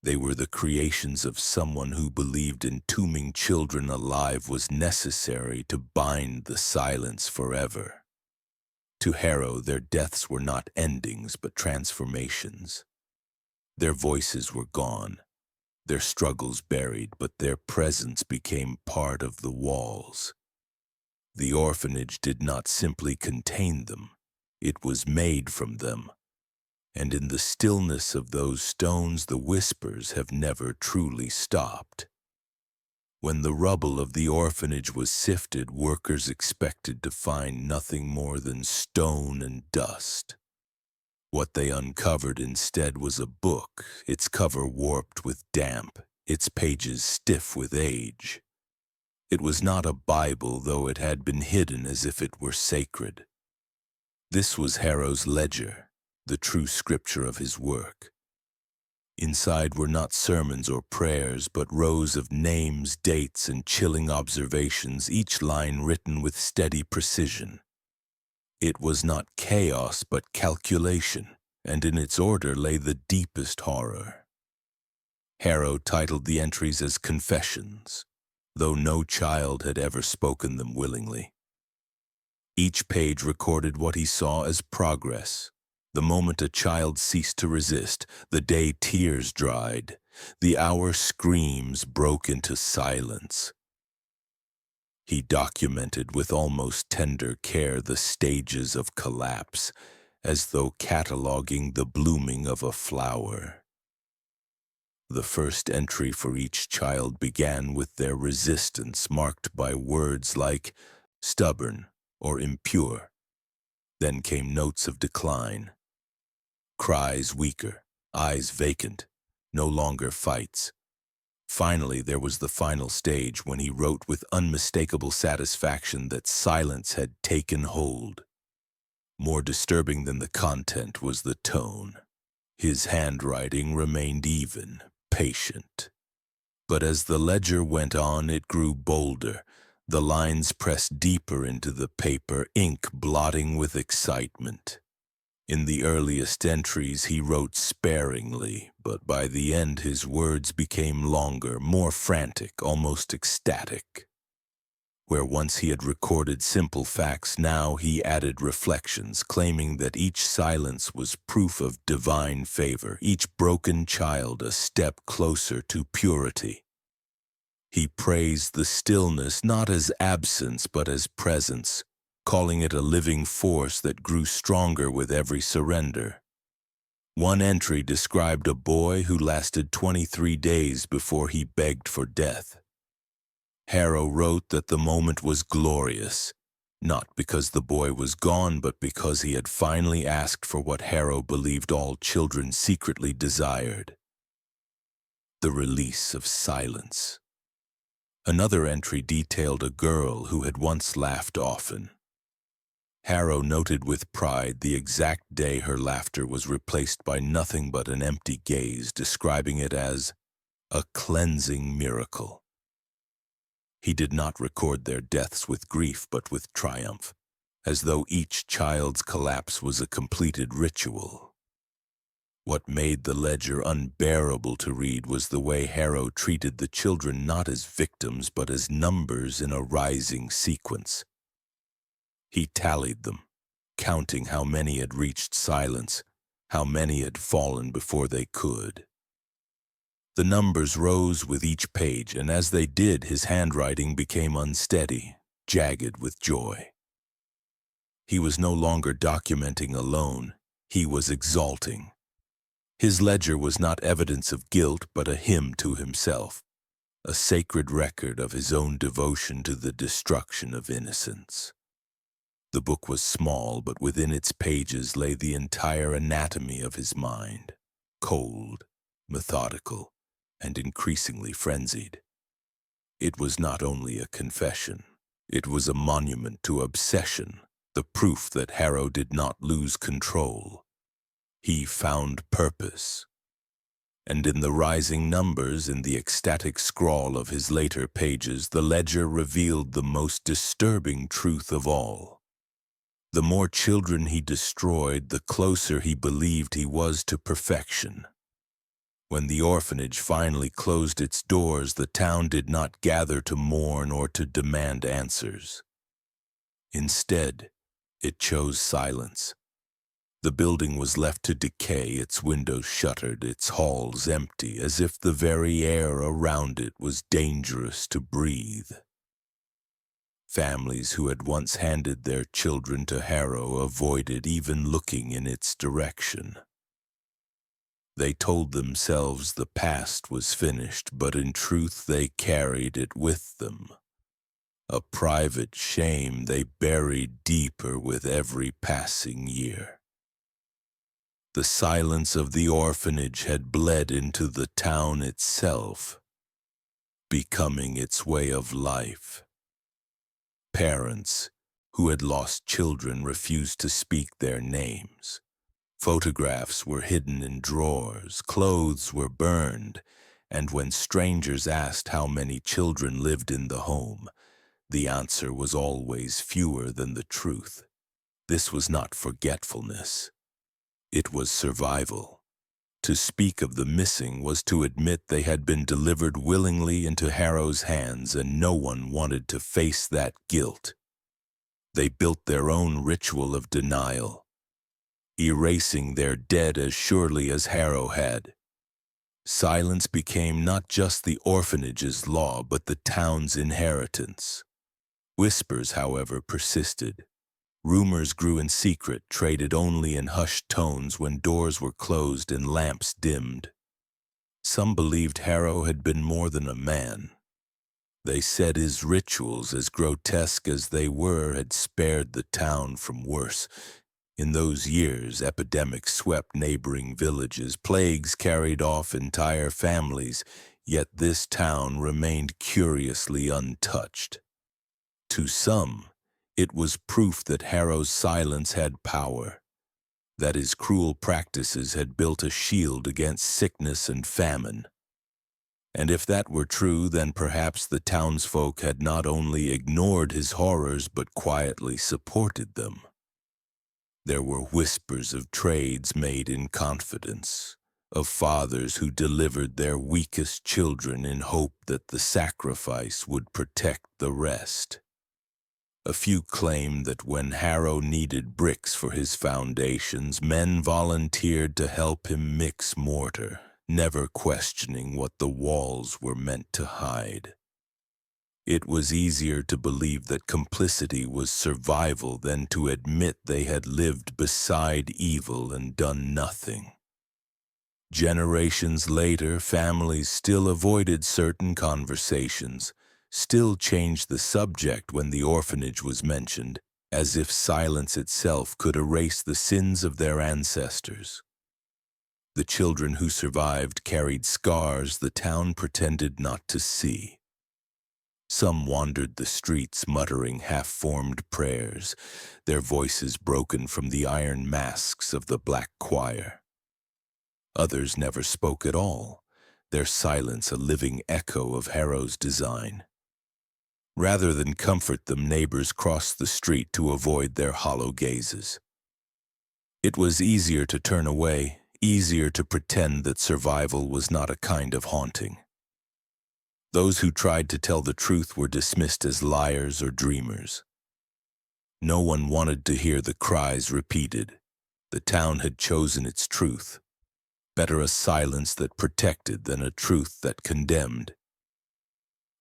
They were the creations of someone who believed entombing children alive was necessary to bind the silence forever. To Harrow, their deaths were not endings but transformations. Their voices were gone, their struggles buried, but their presence became part of the walls. The orphanage did not simply contain them, it was made from them. And in the stillness of those stones, the whispers have never truly stopped. When the rubble of the orphanage was sifted, workers expected to find nothing more than stone and dust. What they uncovered instead was a book, its cover warped with damp, its pages stiff with age. It was not a Bible, though it had been hidden as if it were sacred. This was Harrow's ledger, the true scripture of his work. Inside were not sermons or prayers, but rows of names, dates, and chilling observations, each line written with steady precision. It was not chaos, but calculation, and in its order lay the deepest horror. Harrow titled the entries as confessions, though no child had ever spoken them willingly. Each page recorded what he saw as progress. The moment a child ceased to resist, the day tears dried, the hour screams broke into silence. He documented with almost tender care the stages of collapse, as though cataloging the blooming of a flower. The first entry for each child began with their resistance, marked by words like stubborn or impure. Then came notes of decline. Cries weaker, eyes vacant, no longer fights. Finally, there was the final stage when he wrote with unmistakable satisfaction that silence had taken hold. More disturbing than the content was the tone. His handwriting remained even, patient. But as the ledger went on, it grew bolder. The lines pressed deeper into the paper, ink blotting with excitement. In the earliest entries, he wrote sparingly, but by the end his words became longer, more frantic, almost ecstatic. Where once he had recorded simple facts, now he added reflections, claiming that each silence was proof of divine favor, each broken child a step closer to purity. He praised the stillness not as absence but as presence, calling it a living force that grew stronger with every surrender. One entry described a boy who lasted 23 days before he begged for death. Harrow wrote that the moment was glorious, not because the boy was gone, but because he had finally asked for what Harrow believed all children secretly desired: the release of silence. Another entry detailed a girl who had once laughed often. Harrow noted with pride the exact day her laughter was replaced by nothing but an empty gaze, describing it as a cleansing miracle. He did not record their deaths with grief but with triumph, as though each child's collapse was a completed ritual. What made the ledger unbearable to read was the way Harrow treated the children not as victims but as numbers in a rising sequence. He tallied them, counting how many had reached silence, how many had fallen before they could. The numbers rose with each page, and as they did, his handwriting became unsteady, jagged with joy. He was no longer documenting alone, he was exalting. His ledger was not evidence of guilt, but a hymn to himself, a sacred record of his own devotion to the destruction of innocence. The book was small, but within its pages lay the entire anatomy of his mind, cold, methodical, and increasingly frenzied. It was not only a confession, it was a monument to obsession, the proof that Harrow did not lose control. He found purpose. And in the rising numbers, in the ecstatic scrawl of his later pages, the ledger revealed the most disturbing truth of all. The more children he destroyed, the closer he believed he was to perfection. When the orphanage finally closed its doors, the town did not gather to mourn or to demand answers. Instead, it chose silence. The building was left to decay, its windows shuttered, its halls empty, as if the very air around it was dangerous to breathe. Families who had once handed their children to Harrow avoided even looking in its direction. They told themselves the past was finished, but in truth they carried it with them. A private shame they buried deeper with every passing year. The silence of the orphanage had bled into the town itself, becoming its way of life. Parents who had lost children refused to speak their names. Photographs were hidden in drawers, clothes were burned, and when strangers asked how many children lived in the home, the answer was always fewer than the truth. This was not forgetfulness. It was survival. To speak of the missing was to admit they had been delivered willingly into Harrow's hands, and no one wanted to face that guilt. They built their own ritual of denial, erasing their dead as surely as Harrow had. Silence became not just the orphanage's law, but the town's inheritance. Whispers, however, persisted. Rumors grew in secret, traded only in hushed tones when doors were closed and lamps dimmed. Some believed Harrow had been more than a man. They said his rituals, as grotesque as they were, had spared the town from worse. In those years, epidemics swept neighboring villages, plagues carried off entire families, yet this town remained curiously untouched. To some, it was proof that Harrow's silence had power, that his cruel practices had built a shield against sickness and famine. And if that were true, then perhaps the townsfolk had not only ignored his horrors but quietly supported them. There were whispers of trades made in confidence, of fathers who delivered their weakest children in hope that the sacrifice would protect the rest. A few claim that when Harrow needed bricks for his foundations, men volunteered to help him mix mortar, never questioning what the walls were meant to hide. It was easier to believe that complicity was survival than to admit they had lived beside evil and done nothing. Generations later, families still avoided certain conversations, still changed the subject when the orphanage was mentioned, as if silence itself could erase the sins of their ancestors. The children who survived carried scars the town pretended not to see. Some wandered the streets muttering half-formed prayers, their voices broken from the iron masks of the black choir. Others never spoke at all, their silence a living echo of Harrow's design. Rather than comfort them, neighbors crossed the street to avoid their hollow gazes. It was easier to turn away, easier to pretend that survival was not a kind of haunting. Those who tried to tell the truth were dismissed as liars or dreamers. No one wanted to hear the cries repeated. The town had chosen its truth. Better a silence that protected than a truth that condemned.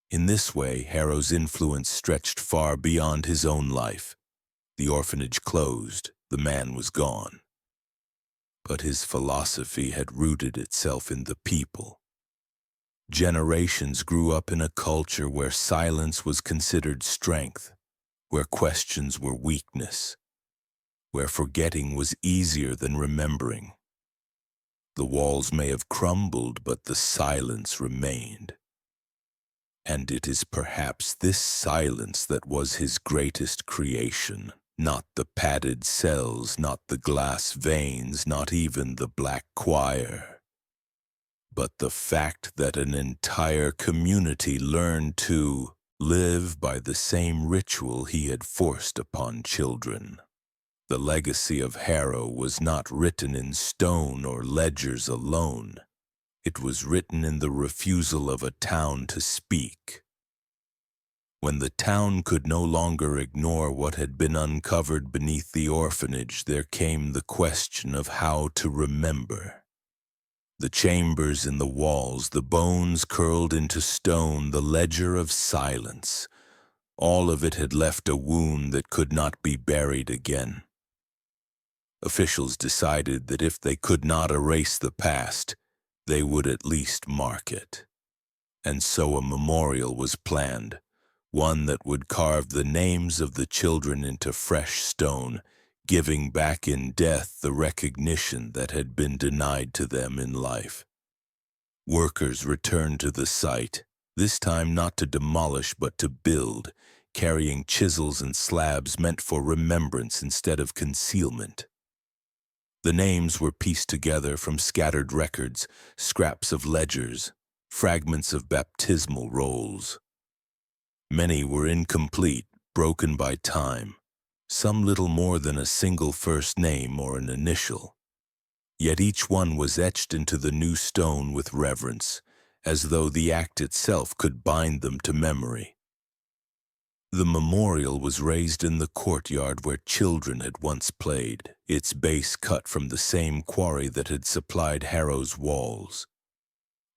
In this way, Harrow's influence stretched far beyond his own life. The orphanage closed, the man was gone. But his philosophy had rooted itself in the people. Generations grew up in a culture where silence was considered strength, where questions were weakness, where forgetting was easier than remembering. The walls may have crumbled, but the silence remained. And it is perhaps this silence that was his greatest creation, not the padded cells, not the glass veins, not even the black choir, but the fact that an entire community learned to live by the same ritual he had forced upon children. The legacy of Harrow was not written in stone or ledgers alone. It was written in the refusal of a town to speak. When the town could no longer ignore what had been uncovered beneath the orphanage, there came the question of how to remember. The chambers in the walls, the bones curled into stone, the ledger of silence. All of it had left a wound that could not be buried again. Officials decided that if they could not erase the past, they would at least mark it. And so a memorial was planned, one that would carve the names of the children into fresh stone, giving back in death the recognition that had been denied to them in life. Workers returned to the site, this time not to demolish but to build, carrying chisels and slabs meant for remembrance instead of concealment. The names were pieced together from scattered records, scraps of ledgers, fragments of baptismal rolls. Many were incomplete, broken by time, some little more than a single first name or an initial. Yet each one was etched into the new stone with reverence, as though the act itself could bind them to memory. The memorial was raised in the courtyard where children had once played, its base cut from the same quarry that had supplied Harrow's walls.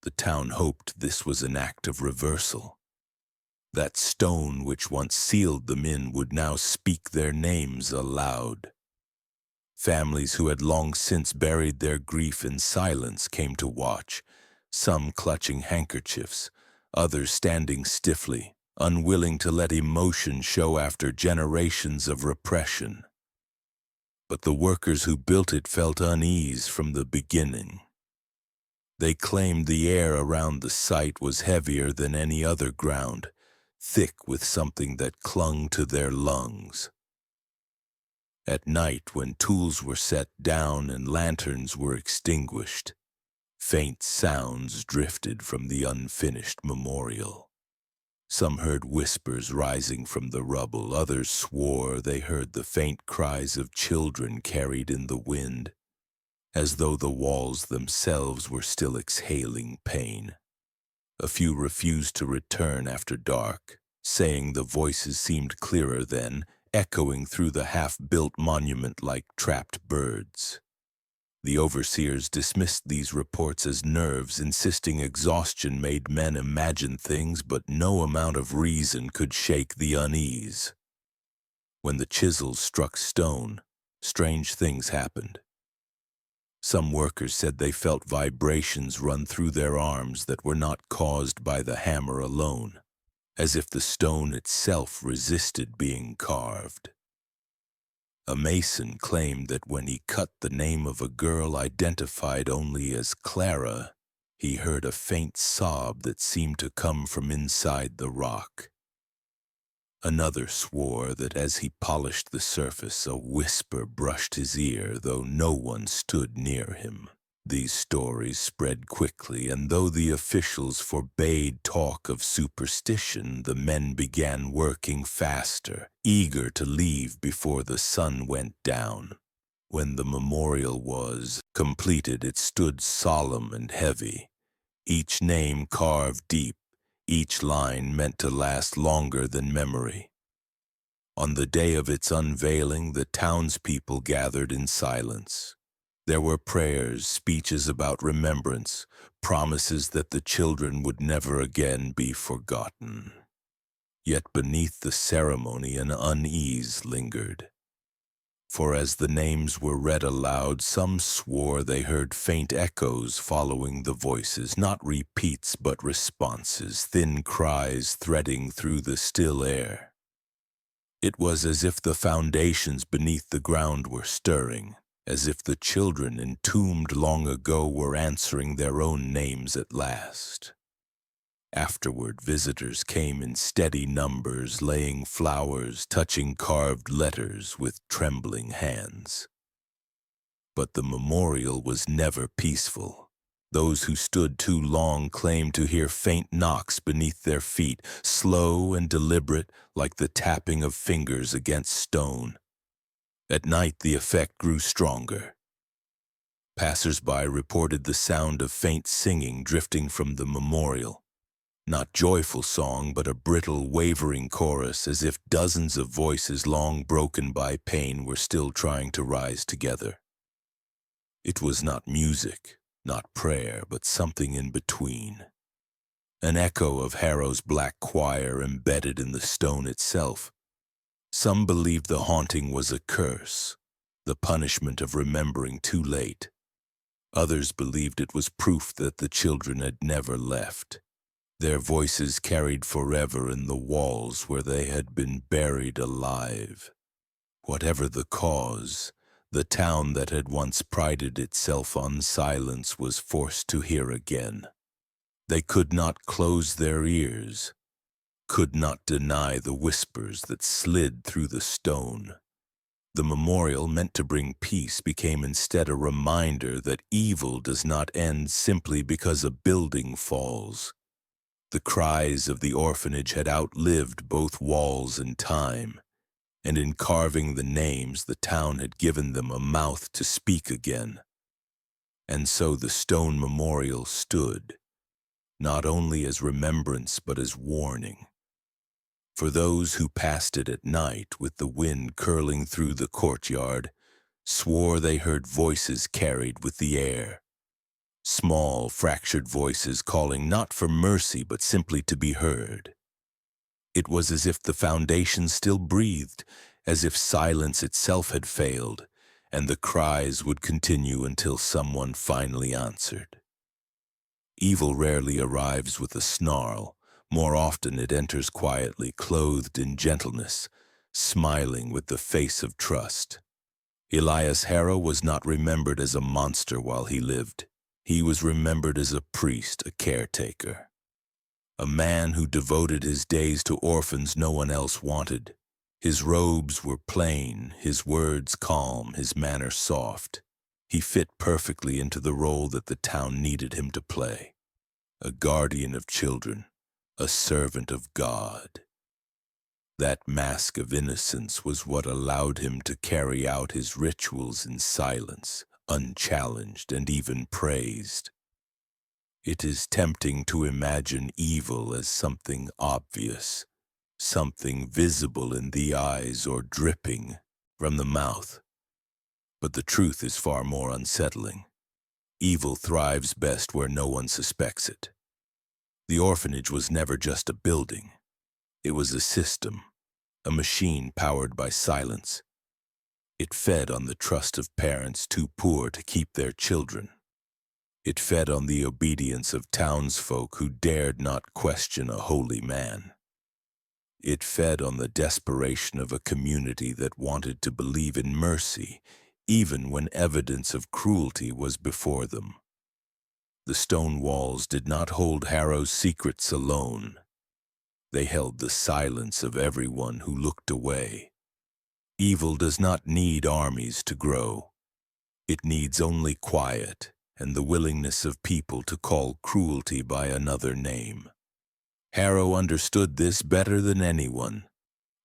The town hoped this was an act of reversal. That stone which once sealed them in would now speak their names aloud. Families who had long since buried their grief in silence came to watch, some clutching handkerchiefs, others standing stiffly, unwilling to let emotion show after generations of repression. But the workers who built it felt unease from the beginning. They claimed the air around the site was heavier than any other ground, thick with something that clung to their lungs. At night, when tools were set down and lanterns were extinguished, faint sounds drifted from the unfinished memorial. Some heard whispers rising from the rubble, others swore they heard the faint cries of children carried in the wind, as though the walls themselves were still exhaling pain. A few refused to return after dark, saying the voices seemed clearer then, echoing through the half-built monument like trapped birds. The overseers dismissed these reports as nerves, insisting exhaustion made men imagine things, but no amount of reason could shake the unease. When the chisels struck stone, strange things happened. Some workers said they felt vibrations run through their arms that were not caused by the hammer alone, as if the stone itself resisted being carved. A mason claimed that when he cut the name of a girl identified only as Clara, he heard a faint sob that seemed to come from inside the rock. Another swore that as he polished the surface, a whisper brushed his ear, though no one stood near him. These stories spread quickly, and though the officials forbade talk of superstition, the men began working faster, eager to leave before the sun went down. When the memorial was completed, it stood solemn and heavy, each name carved deep, each line meant to last longer than memory. On the day of its unveiling, the townspeople gathered in silence. There were prayers, speeches about remembrance, promises that the children would never again be forgotten. Yet beneath the ceremony an unease lingered. For as the names were read aloud, some swore they heard faint echoes following the voices, not repeats but responses, thin cries threading through the still air. It was as if the foundations beneath the ground were stirring, as if the children entombed long ago were answering their own names at last. Afterward, visitors came in steady numbers, laying flowers, touching carved letters with trembling hands. But the memorial was never peaceful. Those who stood too long claimed to hear faint knocks beneath their feet, slow and deliberate, like the tapping of fingers against stone. At night, the effect grew stronger. Passers-by reported the sound of faint singing drifting from the memorial. Not joyful song, but a brittle, wavering chorus, as if dozens of voices long broken by pain were still trying to rise together. It was not music, not prayer, but something in between. An echo of Harrow's black choir embedded in the stone itself. Some believed the haunting was a curse, the punishment of remembering too late. Others believed it was proof that the children had never left. Their voices carried forever in the walls where they had been buried alive. Whatever the cause, the town that had once prided itself on silence was forced to hear again. They could not close their ears, could not deny the whispers that slid through the stone. The memorial, meant to bring peace, became instead a reminder that evil does not end simply because a building falls. The cries of the orphanage had outlived both walls and time, and in carving the names, the town had given them a mouth to speak again. And so the stone memorial stood, not only as remembrance but as warning. For those who passed it at night with the wind curling through the courtyard, swore they heard voices carried with the air. Small, fractured voices calling not for mercy but simply to be heard. It was as if the foundation still breathed, as if silence itself had failed, and the cries would continue until someone finally answered. Evil rarely arrives with a snarl. More often it enters quietly, clothed in gentleness, smiling with the face of trust. Elias Harrow was not remembered as a monster while he lived. He was remembered as a priest, a caretaker. A man who devoted his days to orphans no one else wanted. His robes were plain, his words calm, his manner soft. He fit perfectly into the role that the town needed him to play. A guardian of children, a servant of God. That mask of innocence was what allowed him to carry out his rituals in silence, unchallenged and even praised. It is tempting to imagine evil as something obvious, something visible in the eyes or dripping from the mouth. But the truth is far more unsettling. Evil thrives best where no one suspects it. The orphanage was never just a building. It was a system, a machine powered by silence. It fed on the trust of parents too poor to keep their children. It fed on the obedience of townsfolk who dared not question a holy man. It fed on the desperation of a community that wanted to believe in mercy, even when evidence of cruelty was before them. The stone walls did not hold Harrow's secrets alone. They held the silence of everyone who looked away. Evil does not need armies to grow. It needs only quiet and the willingness of people to call cruelty by another name. Harrow understood this better than anyone.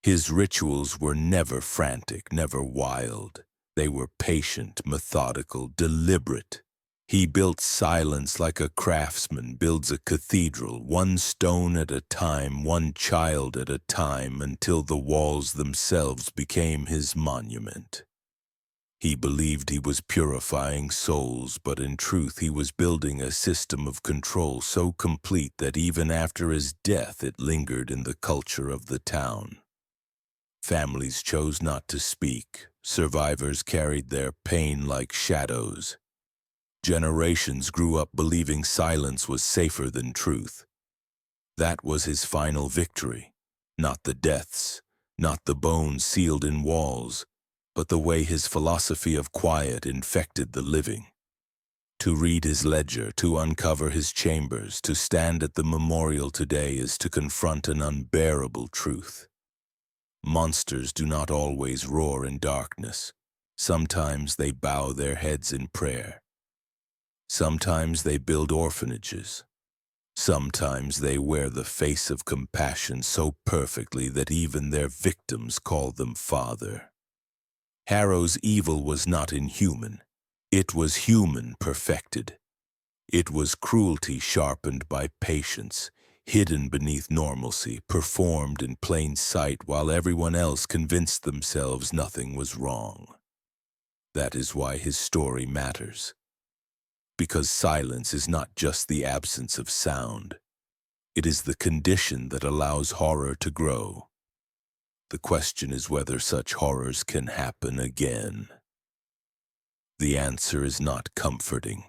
His rituals were never frantic, never wild. They were patient, methodical, deliberate. He built silence like a craftsman builds a cathedral, one stone at a time, one child at a time, until the walls themselves became his monument. He believed he was purifying souls, but in truth he was building a system of control so complete that even after his death it lingered in the culture of the town. Families chose not to speak. Survivors carried their pain like shadows. Generations grew up believing silence was safer than truth. That was his final victory, not the deaths, not the bones sealed in walls, but the way his philosophy of quiet infected the living. To read his ledger, to uncover his chambers, to stand at the memorial today is to confront an unbearable truth. Monsters do not always roar in darkness. Sometimes they bow their heads in prayer. Sometimes they build orphanages. Sometimes they wear the face of compassion so perfectly that even their victims call them Father. Harrow's evil was not inhuman. It was human perfected. It was cruelty sharpened by patience, hidden beneath normalcy, performed in plain sight while everyone else convinced themselves nothing was wrong. That is why his story matters. Because silence is not just the absence of sound. It is the condition that allows horror to grow. The question is whether such horrors can happen again. The answer is not comforting.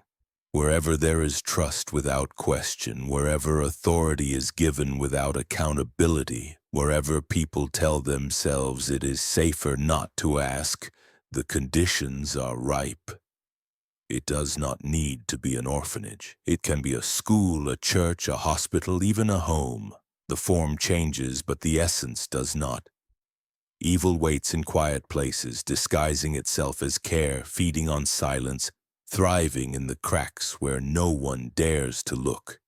Wherever there is trust without question, wherever authority is given without accountability, wherever people tell themselves it is safer not to ask, the conditions are ripe. It does not need to be an orphanage. It can be a school, a church, a hospital, even a home. The form changes, but the essence does not. Evil waits in quiet places, disguising itself as care, feeding on silence, thriving in the cracks where no one dares to look.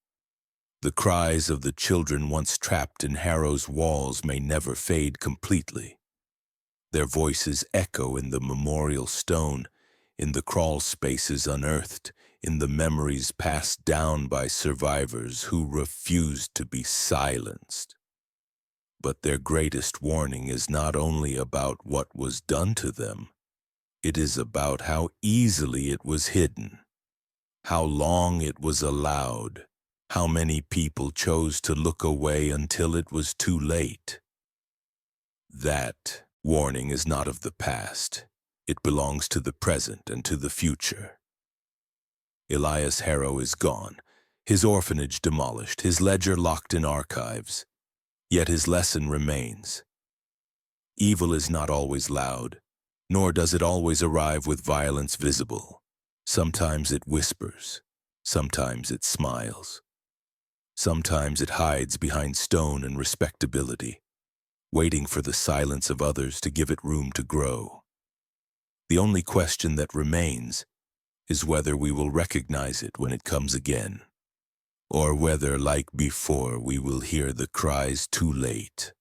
The cries of the children once trapped in Harrow's walls may never fade completely. Their voices echo in the memorial stone, in the crawl spaces unearthed, in the memories passed down by survivors who refused to be silenced. But their greatest warning is not only about what was done to them, it is about how easily it was hidden, how long it was allowed, how many people chose to look away until it was too late. That warning is not of the past. It belongs to the present and to the future. Elias Harrow is gone, his orphanage demolished, his ledger locked in archives. Yet his lesson remains. Evil is not always loud, nor does it always arrive with violence visible. Sometimes it whispers, sometimes it smiles. Sometimes it hides behind stone and respectability, waiting for the silence of others to give it room to grow. The only question that remains is whether we will recognize it when it comes again, or whether, like before, we will hear the cries too late.